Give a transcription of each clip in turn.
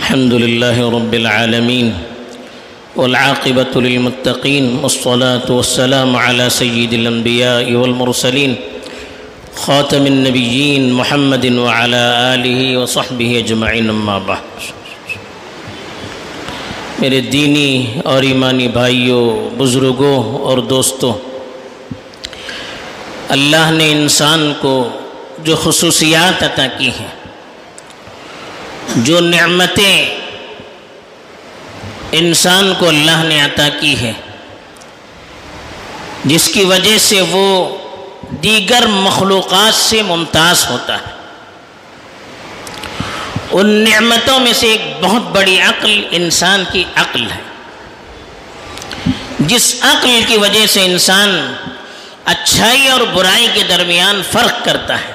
الحمد لله رب العالمين والعاقبة للمتقين والصلاة والسلام على سيد الأنبياء والمرسلين خاتم النبيين محمد وعلى آله وصحبه أجمعين أما بعد۔ میرے دینی اور ایمانی بھائیوں، بزرگوں اور دوستوں، اللہ نے انسان کو جو خصوصیات عطا کی ہیں، جو نعمتیں انسان کو اللہ نے عطا کی ہے، جس کی وجہ سے وہ دیگر مخلوقات سے ممتاز ہوتا ہے، ان نعمتوں میں سے ایک بہت بڑی عقل انسان کی عقل ہے، جس عقل کی وجہ سے انسان اچھائی اور برائی کے درمیان فرق کرتا ہے،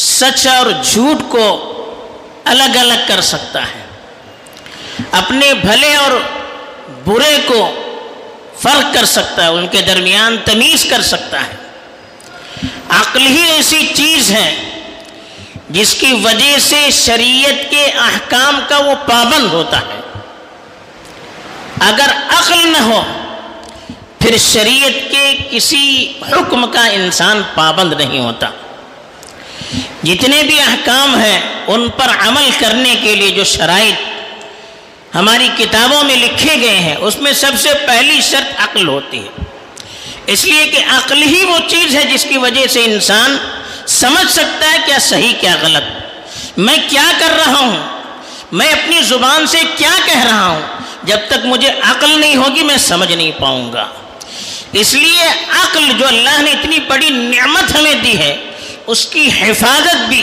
سچ اور جھوٹ کو الگ الگ کر سکتا ہے، اپنے بھلے اور برے کو فرق کر سکتا ہے، ان کے درمیان تمیز کر سکتا ہے۔ عقل ہی ایسی چیز ہے جس کی وجہ سے شریعت کے احکام کا وہ پابند ہوتا ہے۔ اگر عقل نہ ہو پھر شریعت کے کسی حکم کا انسان پابند نہیں ہوتا۔ جتنے بھی احکام ہیں ان پر عمل کرنے کے لیے جو شرائط ہماری کتابوں میں لکھے گئے ہیں، اس میں سب سے پہلی شرط عقل ہوتی ہے، اس لیے کہ عقل ہی وہ چیز ہے جس کی وجہ سے انسان سمجھ سکتا ہے کیا صحیح کیا غلط، میں کیا کر رہا ہوں، میں اپنی زبان سے کیا کہہ رہا ہوں۔ جب تک مجھے عقل نہیں ہوگی میں سمجھ نہیں پاؤں گا۔ اس لیے عقل جو اللہ نے اتنی بڑی نعمت ہمیں دی ہے، اس کی حفاظت بھی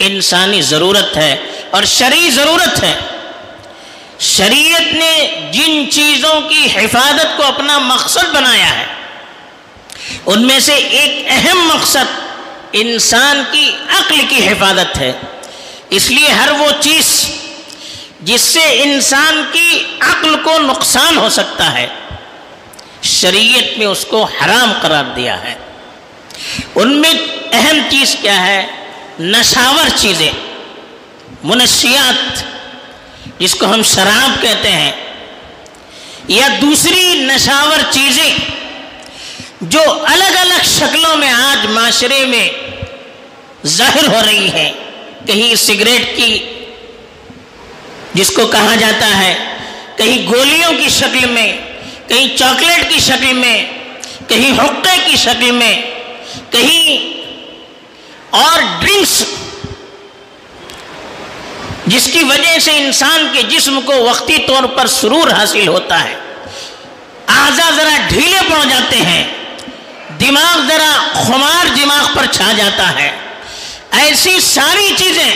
انسانی ضرورت ہے اور شرعی ضرورت ہے۔ شریعت نے جن چیزوں کی حفاظت کو اپنا مقصد بنایا ہے، ان میں سے ایک اہم مقصد انسان کی عقل کی حفاظت ہے۔ اس لیے ہر وہ چیز جس سے انسان کی عقل کو نقصان ہو سکتا ہے، شریعت میں اس کو حرام قرار دیا ہے۔ ان میں اہم چیز کیا ہے؟ نشاور چیزیں، منشیات، جس کو ہم شراب کہتے ہیں، یا دوسری نشاور چیزیں جو الگ الگ شکلوں میں آج معاشرے میں ظاہر ہو رہی ہیں۔ کہیں سگریٹ کی جس کو کہا جاتا ہے، کہیں گولیوں کی شکل میں، کہیں چاکلیٹ کی شکل میں، کہیں حقے کی شکل میں، کہیں اور ڈرنکس، جس کی وجہ سے انسان کے جسم کو وقتی طور پر سرور حاصل ہوتا ہے، اعضاء ذرا ڈھیلے پڑ جاتے ہیں، دماغ ذرا خمار دماغ پر چھا جاتا ہے۔ ایسی ساری چیزیں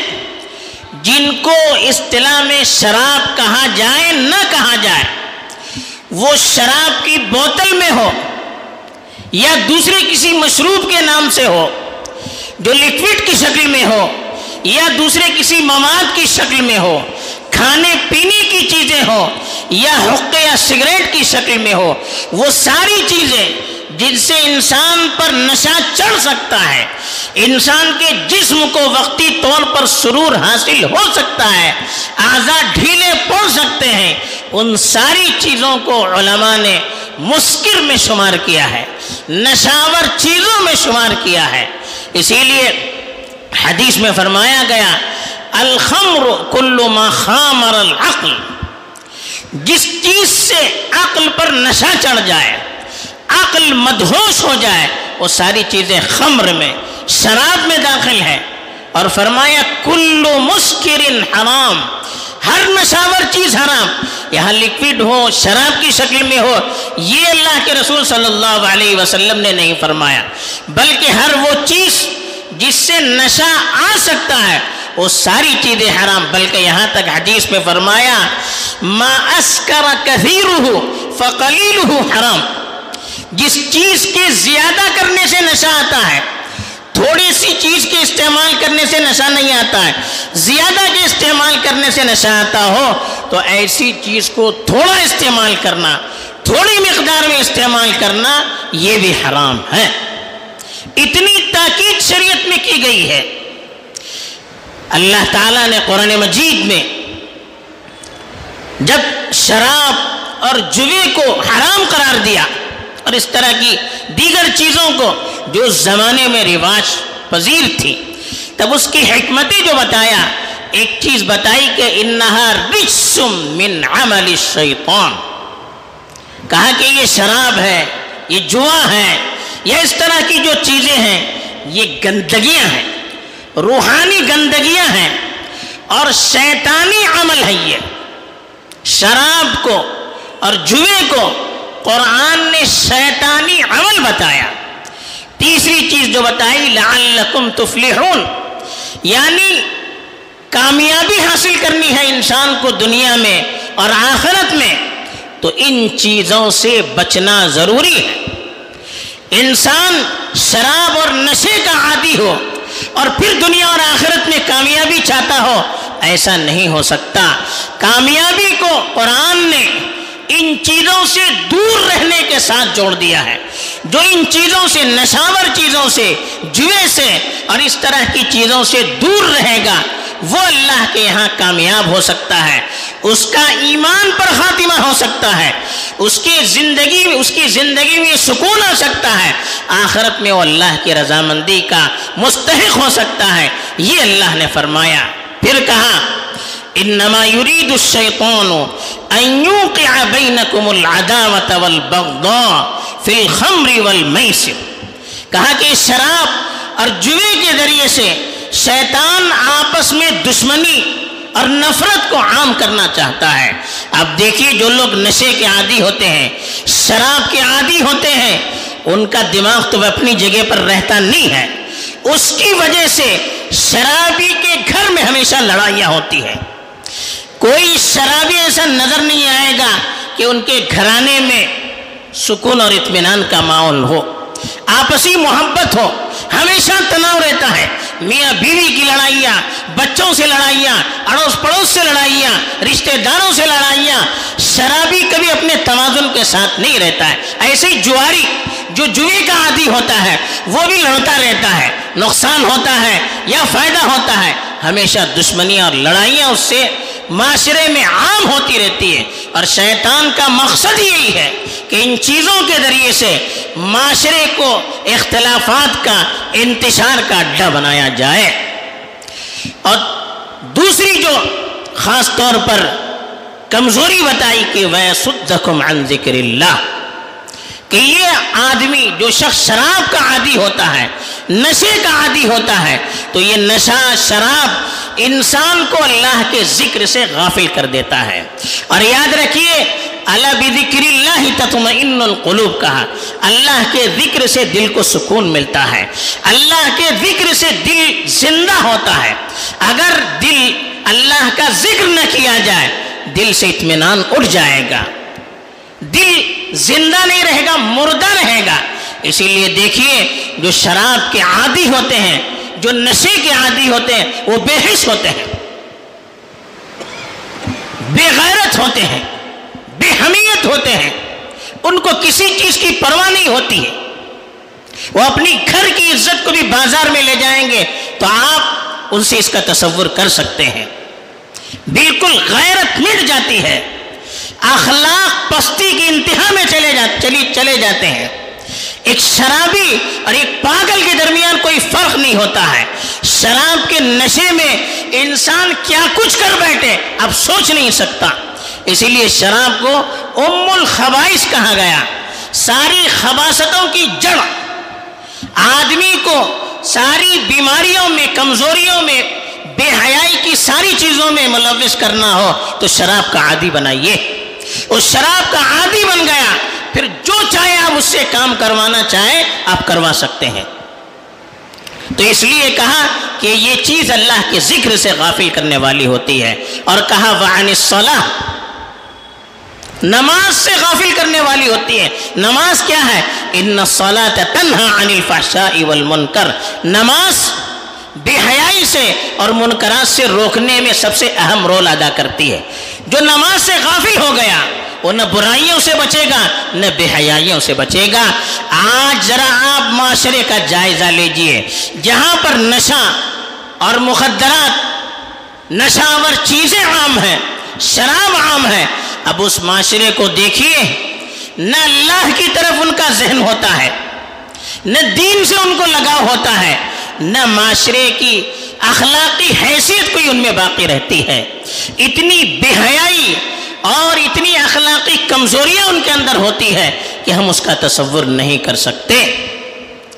جن کو اصطلاح میں شراب کہا جائے نہ کہا جائے، وہ شراب کی بوتل میں ہو یا دوسرے کسی مشروب کے نام سے ہو، جو لیکوڈ کی شکل میں ہو یا دوسرے کسی مواد کی شکل میں ہو، کھانے پینے کی چیزیں ہو یا حقے یا سگریٹ کی شکل میں ہو، وہ ساری چیزیں جن سے انسان پر نشہ چڑھ سکتا ہے، انسان کے جسم کو وقتی طور پر سرور حاصل ہو سکتا ہے، اعضاء ڈھیلے پڑ سکتے ہیں، ان ساری چیزوں کو علماء نے مسکر میں شمار کیا ہے، نشاور چیزوں میں شمار کیا ہے۔ اسی لیے حدیث میں فرمایا گیا، الخمر کل ما خامر العقل، جس چیز سے عقل پر نشہ چڑھ جائے، عقل مدہوش ہو جائے، وہ ساری چیزیں خمر میں، شراب میں داخل ہیں۔ اور فرمایا کل مسکر حرام، ہر نشاور چیز حرام، یہاں لیکوڈ ہو، شراب کی شکل میں ہو، یہ اللہ کے رسول صلی اللہ علیہ وسلم نے نہیں فرمایا، بلکہ ہر وہ چیز جس سے نشہ آ سکتا ہے وہ ساری چیزیں حرام۔ بلکہ یہاں تک حدیث میں فرمایا ما اسکر کثیرہ فقلیلہ حرام، جس چیز کے زیادہ کرنے سے نشہ آتا ہے، تھوڑی سی چیز کے استعمال کرنے سے نشہ نہیں آتا ہے، زیادہ کے استعمال کرنے سے نشہ آتا ہو تو ایسی چیز کو تھوڑا استعمال کرنا، تھوڑی مقدار میں استعمال کرنا، یہ بھی حرام ہے۔ اتنی تاکید شریعت میں کی گئی ہے۔ اللہ تعالیٰ نے قرآن مجید میں جب شراب اور جوے کو حرام قرار دیا اور اس طرح کی دیگر چیزوں کو جو اس زمانے میں رواج پذیر تھی، تب اس کی حکمتیں جو بتایا، ایک چیز بتائی کہ انہا رجس من عمل الشیطان، کہا کہ یہ شراب ہے، یہ جوا ہے، یا اس طرح کی جو چیزیں ہیں یہ گندگیاں ہیں، روحانی گندگیاں ہیں اور شیطانی عمل ہے۔ یہ شراب کو اور جوے کو قرآن نے شیطانی عمل بتایا۔ تیسری چیز جو بتائی لعلکم تفلحون، یعنی کامیابی حاصل کرنی ہے انسان کو دنیا میں اور آخرت میں، تو ان چیزوں سے بچنا ضروری ہے۔ انسان شراب اور نشے کا عادی ہو اور پھر دنیا اور آخرت میں کامیابی چاہتا ہو، ایسا نہیں ہو سکتا۔ کامیابی کو قرآن نے ان چیزوں سے دور رہنے کے ساتھ جوڑ دیا ہے۔ جو ان چیزوں سے، نشاور چیزوں سے، جوے سے اور اس طرح کی چیزوں سے دور رہے گا، وہ اللہ کے یہاں کامیاب ہو سکتا ہے، اس کا ایمان پر خاتمہ ہو سکتا ہے، اس کی زندگی میں سکون آ سکتا ہے، آخرت میں وہ اللہ کی رضامندی کا مستحق ہو سکتا ہے۔ یہ اللہ نے فرمایا۔ پھر کہا انما یرید الشیطان ان یوقع بینکم العداوۃ والبغضاء فی الخمر والمیسر، کہا کہ شراب اور جوے کے ذریعے سے شیطان آپس میں دشمنی اور نفرت کو عام کرنا چاہتا ہے۔ اب دیکھیے جو لوگ نشے کے عادی ہوتے ہیں، شراب کے عادی ہوتے ہیں، ان کا دماغ تو اپنی جگہ پر رہتا نہیں ہے، اس کی وجہ سے شرابی کے گھر میں ہمیشہ لڑائیاں ہوتی ہیں۔ کوئی شرابی ایسا نظر نہیں آئے گا کہ ان کے گھرانے میں سکون اور اطمینان کا ماحول ہو، آپسی محبت ہو، ہمیشہ تناؤ رہتا ہے، میاں بیوی کی لڑائیاں، بچوں سے لڑائیاں، اڑوس پڑوس سے لڑائیاں، رشتہ داروں سے لڑائیاں۔ شرابی کبھی اپنے توازن کے ساتھ نہیں رہتا ہے۔ ایسے ہی جواری جو جوے کا عادی ہوتا ہے وہ بھی لڑتا رہتا ہے، نقصان ہوتا ہے یا فائدہ ہوتا ہے، ہمیشہ دشمنیاں اور لڑائیاں اس سے معاشرے میں عام ہوتی رہتی ہے۔ اور شیطان کا مقصد یہی ہے کہ ان چیزوں کے ذریعے سے معاشرے کو اختلافات کا، انتشار کا اڈا بنایا جائے۔ اور دوسری جو خاص طور پر کمزوری بتائی کہ وَيَصُدَّكُمْ عَنْ ذِكْرِ اللَّهِ، کہ یہ آدمی جو شخص شراب کا عادی ہوتا ہے، نشے کا عادی ہوتا ہے، تو یہ نشہ، شراب انسان کو اللہ کے ذکر سے غافل کر دیتا ہے۔ اور یاد رکھیے الا بذکر اللہ تطمئن القلوب، کہا اللہ کے ذکر سے دل کو سکون ملتا ہے، اللہ کے ذکر سے دل زندہ ہوتا ہے۔ اگر دل اللہ کا ذکر نہ کیا جائے، دل سے اطمینان اٹھ جائے گا، دل زندہ نہیں رہے گا، مردہ رہے گا۔ اسی لیے دیکھیے جو شراب کے عادی ہوتے ہیں، جو نشے کے عادی ہوتے ہیں، وہ بے حس ہوتے ہیں، بے غیرت ہوتے ہیں، بے حمیت ہوتے ہیں، ان کو کسی چیز کی پرواہ نہیں ہوتی ہے۔ وہ اپنی گھر کی عزت کو بھی بازار میں لے جائیں گے تو آپ ان سے اس کا تصور کر سکتے ہیں۔ بالکل غیرت مٹ جاتی ہے، اخلاق پستی کی انتہا میں چلے جاتے ہیں۔ ایک شرابی اور ایک پاگل کے درمیان کوئی فرق نہیں ہوتا ہے۔ شراب کے نشے میں انسان کیا کچھ کر بیٹھے اب سوچ نہیں سکتا۔ اسی لیے شراب کو ام الخبائث کہا گیا، ساری خباثتوں کی جڑ۔ آدمی کو ساری بیماریوں میں، کمزوریوں میں، بے حیائی کی ساری چیزوں میں ملوث کرنا ہو تو شراب کا عادی بنائیے۔ اس شراب کا عادی بن گیا، پھر جو چاہے آپ اس سے کام کروانا چاہے آپ کروا سکتے ہیں۔ تو اس لیے کہا کہ یہ چیز اللہ کے ذکر سے غافل کرنے والی ہوتی ہے، اور کہا وعن الصلاۃ، نماز سے غافل کرنے والی ہوتی ہے۔ نماز کیا ہے؟ ان الصلاۃ تنہی عن الفحشاء والمنکر، نماز بے حیائی سے اور منکرات سے روکنے میں سب سے اہم رول ادا کرتی ہے۔ جو نماز سے غافل ہو گیا وہ نہ برائیوں سے بچے گا نہ بے حیائیوں سے بچے گا۔ آج ذرا آپ معاشرے کا جائزہ لیجئے، جہاں پر نشہ اور مخدرات نشاور چیزیں عام ہیں، شراب عام ہے، اب اس معاشرے کو دیکھیے، نہ اللہ کی طرف ان کا ذہن ہوتا ہے، نہ دین سے ان کو لگاؤ ہوتا ہے، نہ معاشرے کی اخلاقی حیثیت کوئی ان میں باقی رہتی ہے۔ اتنی بے حیائی اور اتنی اخلاقی کمزوریاں ان کے اندر ہوتی ہے کہ ہم اس کا تصور نہیں کر سکتے۔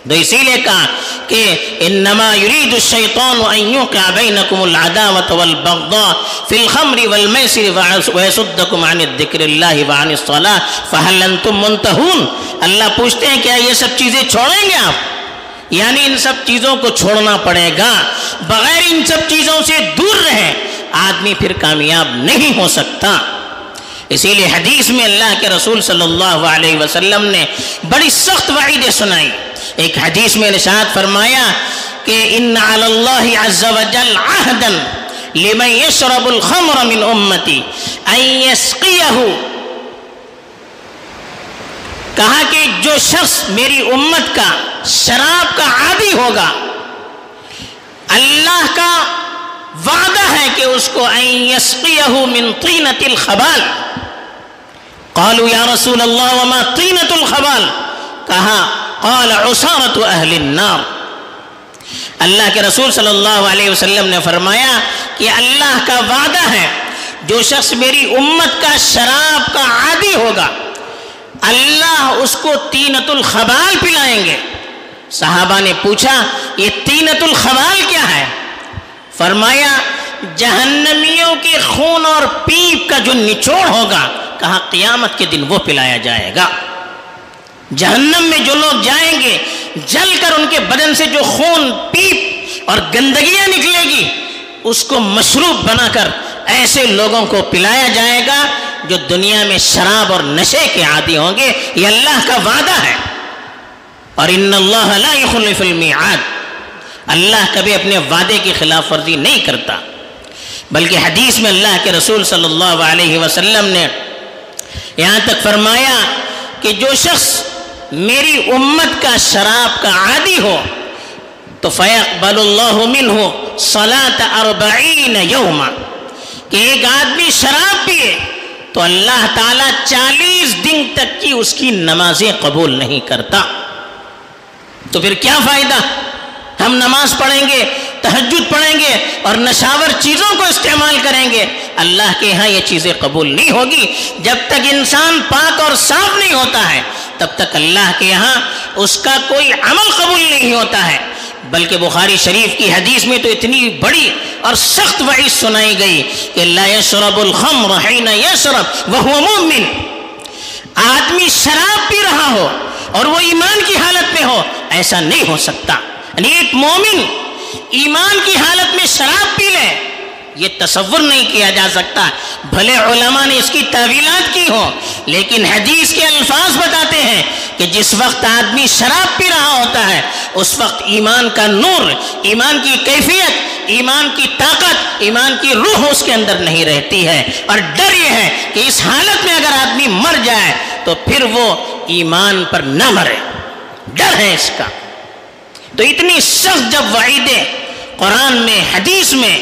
تو اسی لیے کہا کہ انما یرید الشیطان ان یوقع بینکم العداوۃ والبغضاء فی الخمر والمیسر ویصدکم عن الذکر اللہ وعن الصلاۃ فہل انتم منتہون۔ اللہ پوچھتے ہیں کیا یہ سب چیزیں چھوڑیں گے آپ؟ یعنی ان سب چیزوں کو چھوڑنا پڑے گا، بغیر ان سب چیزوں سے دور رہیں آدمی پھر کامیاب نہیں ہو سکتا۔ اسی لیے حدیث میں اللہ کے رسول صلی اللہ علیہ وسلم نے بڑی سخت وعیدیں سنائی۔ ایک حدیث میں ارشاد فرمایا کہ ان علی اللہ عز وجل عہدا لمن یشرب الخمر من امتی ان یسقیہ، کہا کہ جو شخص میری امت کا شراب کا عادی ہوگا، اللہ کا وعدہ ہے کہ اس کو ان یسقیہ من طینۃ الخبال۔ قالوا یا رسول اللہ وما طینۃ الخبال، کہا قال عصارۃ اہل النار۔ اللہ کے رسول صلی اللہ علیہ وسلم نے فرمایا کہ اللہ کا وعدہ ہے جو شخص میری امت کا شراب کا عادی ہوگا، اللہ اس کو طینۃ الخبال پلائیں گے۔ صحابہ نے پوچھا یہ طینۃ الخبال کیا ہے؟ فرمایا جہنمیوں کے خون اور پیپ کا جو نچوڑ ہوگا، کہا قیامت کے دن وہ پلایا جائے گا۔ جہنم میں جو لوگ جائیں گے، جل کر ان کے بدن سے جو خون پیپ اور گندگیاں نکلے گی، اس کو مشروب بنا کر ایسے لوگوں کو پلایا جائے گا جو دنیا میں شراب اور نشے کے عادی ہوں گے۔ یہ اللہ کا وعدہ ہے، اور ان اللہ لا یخلف المیعاد، اللہ کبھی اپنے وعدے کی خلاف ورزی نہیں کرتا۔ بلکہ حدیث میں اللہ کے رسول صلی اللہ علیہ وسلم نے یہاں تک فرمایا کہ جو شخص میری امت کا شراب کا عادی ہو تو فیقبل اللہ منہ صلاۃ 40 یوما، کہ ایک آدمی شراب پیے تو اللہ تعالیٰ 40 دن تک کی اس کی نمازیں قبول نہیں کرتا۔ تو پھر کیا فائدہ؟ ہم نماز پڑھیں گے، تہجد پڑھیں گے اور نشاور چیزوں کو استعمال کریں گے، اللہ کے ہاں یہ چیزیں قبول نہیں ہوگی۔ جب تک انسان پاک اور صاف نہیں ہوتا ہے تب تک اللہ کے یہاں اس کا کوئی عمل قبول نہیں ہوتا ہے۔ بلکہ بخاری شریف کی حدیث میں تو اتنی بڑی اور سخت وعید سنائی گئی کہ لا یشرب الخمر حین یشرب وہو مومن، آدمی شراب پی رہا ہو اور وہ ایمان کی حالت میں ہو، ایسا نہیں ہو سکتا۔ یعنی ایک مومن ایمان کی حالت میں شراب پی لے، یہ تصور نہیں کیا جا سکتا۔ بھلے علماء نے اس کی تعویلات کی ہو، لیکن حدیث کے الفاظ بتاتے ہیں کہ جس وقت آدمی شراب پی رہا ہوتا ہے اس وقت ایمان کا نور، ایمان کی کیفیت، ایمان کی طاقت، ایمان کی روح اس کے اندر نہیں رہتی ہے۔ اور ڈر یہ ہے کہ اس حالت میں اگر آدمی مر جائے تو پھر وہ ایمان پر نہ مرے، ڈر ہے اس کا۔ تو اتنی سخت جب وعیدیں قرآن میں، حدیث میں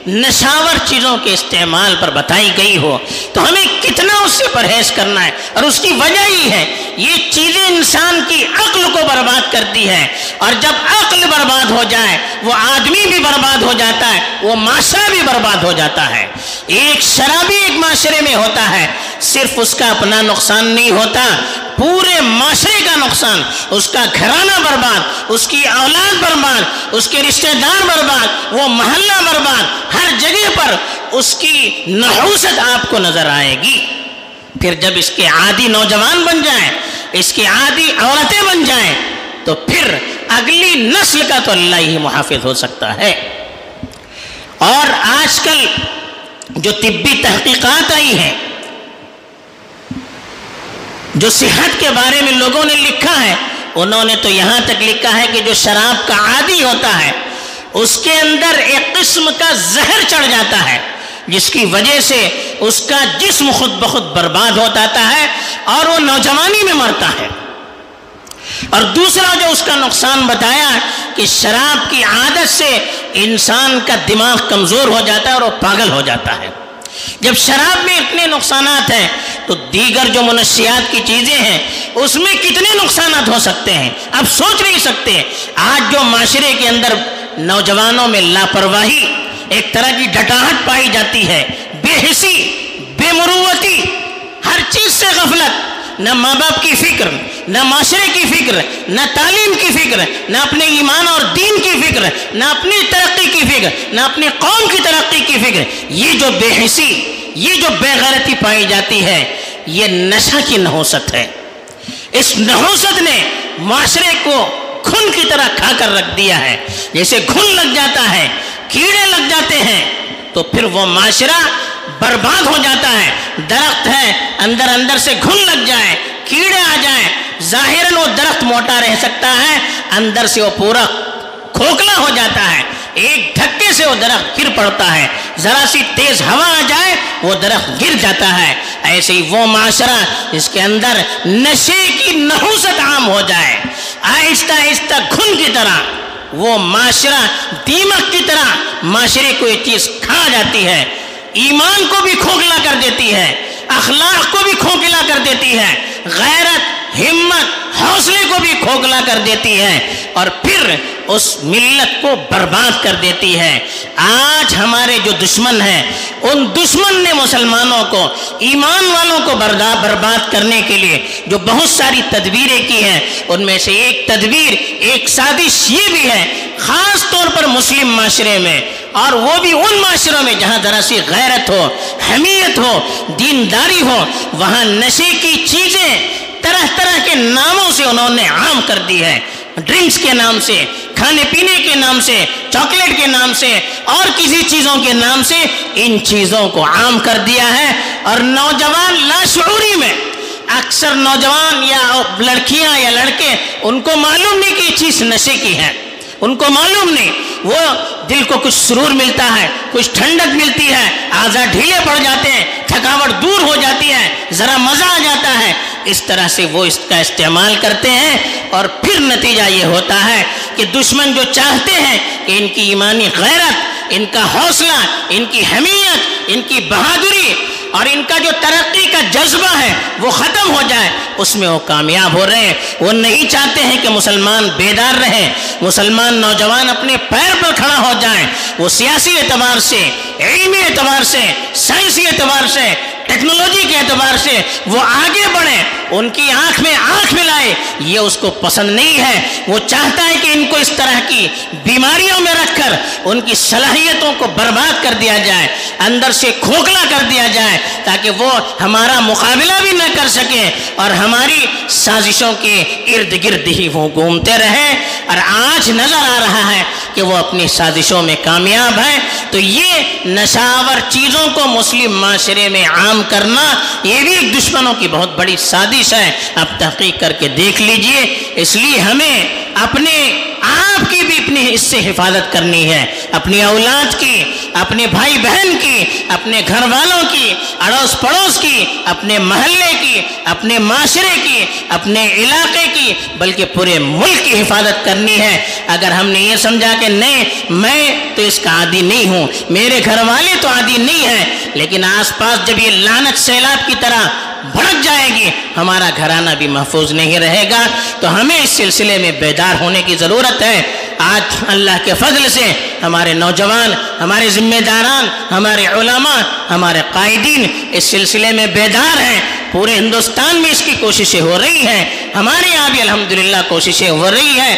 نشاور چیزوں کے استعمال پر بتائی گئی ہو تو ہمیں کتنا اس سے پرہیز کرنا ہے۔ اور اس کی وجہ یہ ہے، یہ چیزیں انسان کی عقل کو برباد کرتی ہے، اور جب عقل برباد ہو جائے وہ آدمی بھی برباد ہو جاتا ہے، وہ معاشرہ بھی برباد ہو جاتا ہے۔ ایک شرابی ایک معاشرے میں ہوتا ہے، صرف اس کا اپنا نقصان نہیں ہوتا، پورے معاشرے کا نقصان، اس کا گھرانہ برباد، اس کی اولاد برباد، اس کے رشتہ دار برباد، وہ محلہ برباد، ہر جگہ پر اس کی نحوست آپ کو نظر آئے گی۔ پھر جب اس کے عادی نوجوان بن جائیں، اس کی عادی عورتیں بن جائیں، تو پھر اگلی نسل کا تو اللہ ہی محافظ ہو سکتا ہے۔ اور آج کل جو طبی تحقیقات آئی ہیں، جو صحت کے بارے میں لوگوں نے لکھا ہے، انہوں نے تو یہاں تک لکھا ہے کہ جو شراب کا عادی ہوتا ہے اس کے اندر ایک قسم کا زہر چڑھ جاتا ہے، جس کی وجہ سے اس کا جسم خود بخود برباد ہو جاتا ہے اور وہ نوجوانی میں مرتا ہے۔ اور دوسرا جو اس کا نقصان بتایا کہ شراب کی عادت سے انسان کا دماغ کمزور ہو جاتا ہے اور وہ پاگل ہو جاتا ہے۔ جب شراب میں اتنے نقصانات ہیں تو دیگر جو منشیات کی چیزیں ہیں اس میں کتنے نقصانات ہو سکتے ہیں، آپ سوچ نہیں سکتے۔ آج جو معاشرے کے اندر نوجوانوں میں لاپرواہی، ایک طرح کی ڈٹاہٹ پائی جاتی ہے، بے حسی، بے مروتی، ہر چیز سے غفلت، نہ ماں باپ کی فکر، نہ معاشرے کی فکر، نہ تعلیم کی فکر، نہ اپنے ایمان اور دین کی فکر، نہ اپنی ترقی کی فکر، نہ اپنی قوم کی ترقی کی فکر، یہ جو بے حسی، یہ جو بے غیرتی پائی جاتی ہے، یہ نشہ کی نحوست ہے۔ اس نحوست نے معاشرے کو گھن کی طرح کھا کر رکھ دیا ہے۔ جیسے گھن لگ جاتا ہے، کیڑے لگ جاتے ہیں، تو پھر وہ معاشرہ برباد ہو جاتا ہے۔ درخت ہے، اندر اندر سے گھن لگ جائے، کیڑے آ جائیں، ظاہراً وہ درخت موٹا رہ سکتا ہے، اندر سے وہ پورا کھوکھلا ہو جاتا ہے، ایک دھکے سے وہ درخت گر پڑتا ہے، ذرا سی تیز ہوا آ جائے وہ درخت گر جاتا ہے۔ ایسے ہی وہ معاشرہ جس کے اندر نشے کی نحوست عام ہو جائے، آہستہ آہستہ گھن کی طرح وہ معاشرہ دیمک کی طرح معاشرے کو یہ چیز کھا جاتی ہے، ایمان کو بھی کھوکھلا کر دیتی ہے، اخلاق کو بھی کھوکھلا کر دیتی ہے، غیرت، ہمت، حوصلے کو بھی کھوکھلا کر دیتی ہے، اور پھر اس ملت کو برباد کر دیتی ہے۔ آج ہمارے جو دشمن ہیں، ان دشمن نے مسلمانوں کو، ایمان والوں کو برباد کرنے کے لیے جو بہت ساری تدبیریں کی ہیں، ان میں سے ایک تدبیر، ایک سازش یہ بھی ہے، خاص طور پر مسلم معاشرے میں، اور وہ بھی ان معاشروں میں جہاں ذرا سی غیرت ہو، حمیت ہو، دینداری ہو، وہاں نشے کی چیزیں طرح طرح کے ناموں سے انہوں نے عام کر دی ہے۔ ڈرنکس کے نام سے، کھانے پینے کے نام سے، چاکلیٹ کے نام سے، اور کسی چیزوں کے نام سے ان چیزوں کو عام کر دیا ہے، اور نوجوان لاشعوری میں، اکثر نوجوان یا لڑکیاں یا لڑکے، ان کو معلوم نہیں کہ یہ چیز نشے کی ہے، ان کو معلوم نہیں، وہ دل کو کچھ سرور ملتا ہے، کچھ ٹھنڈک ملتی ہے، اعضاء ڈھیلے پڑ جاتے ہیں، تھکاوٹ دور ہو جاتی ہے، ذرا مزہ آ جاتا ہے، اس طرح سے وہ اس کا استعمال کرتے ہیں، اور پھر نتیجہ یہ ہوتا ہے کہ دشمن جو چاہتے ہیں کہ ان کی ایمانی غیرت، ان کا حوصلہ، ان کی حمیت، ان کی بہادری اور ان کا جو ترقی کا جذبہ ہے وہ ختم ہو جائے، اس میں وہ کامیاب ہو رہے ہیں۔ وہ نہیں چاہتے ہیں کہ مسلمان بیدار رہیں، مسلمان نوجوان اپنے پیر پر کھڑا ہو جائیں، وہ سیاسی اعتبار سے، علمی اعتبار سے، سائنسی اعتبار سے، ٹیکنالوجی کے اعتبار سے وہ آگے بڑھیں، ان کی آنکھ میں آنکھ ملائے، یہ اس کو پسند نہیں ہے۔ وہ چاہتا ہے کہ ان کو اس طرح کی بیماریوں میں رکھ کر ان کی صلاحیتوں کو برباد کر دیا جائے، اندر سے کھوکھلا کر دیا جائے، تاکہ وہ ہمارا مقابلہ بھی نہ کر سکیں اور ہماری سازشوں کے ارد گرد ہی وہ گھومتے رہیں۔ اور آج نظر آ رہا ہے کہ وہ اپنی سازشوں میں کامیاب ہیں۔ تو یہ نشاور چیزوں کو مسلم معاشرے میں عام کرنا، یہ بھی ایک دشمنوں کی بہت بڑی سازش ہے۔ آپ تحقیق کر کے دیکھ لیجئے۔ اس لیے ہمیں اپنے آپ کی بھی اپنی اس سے حفاظت کرنی ہے، اپنی اولاد کی، اپنے بھائی بہن کی، اپنے گھر والوں کی، اڑوس پڑوس کی، اپنے محلے کی، اپنے معاشرے کی، اپنے علاقے کی، بلکہ پورے ملک کی حفاظت کرنی ہے۔ اگر ہم نے یہ سمجھا کہ نہیں، میں تو اس کا عادی نہیں ہوں، میرے گھر والے تو عادی نہیں ہیں، لیکن آس پاس جب یہ لعنت سیلاب کی طرح بھڑک جائے گی، ہمارا گھرانہ بھی محفوظ نہیں رہے گا۔ تو ہمیں اس سلسلے میں بیدار ہونے کی ضرورت ہے۔ آج اللہ کے فضل سے ہمارے نوجوان، ہمارے ذمہ داران، ہمارے علماء، ہمارے قائدین اس سلسلے میں بیدار ہیں۔ پورے ہندوستان میں اس کی کوششیں ہو رہی ہیں، ہمارے یہاں بھی الحمدللہ کوششیں ہو رہی ہیں۔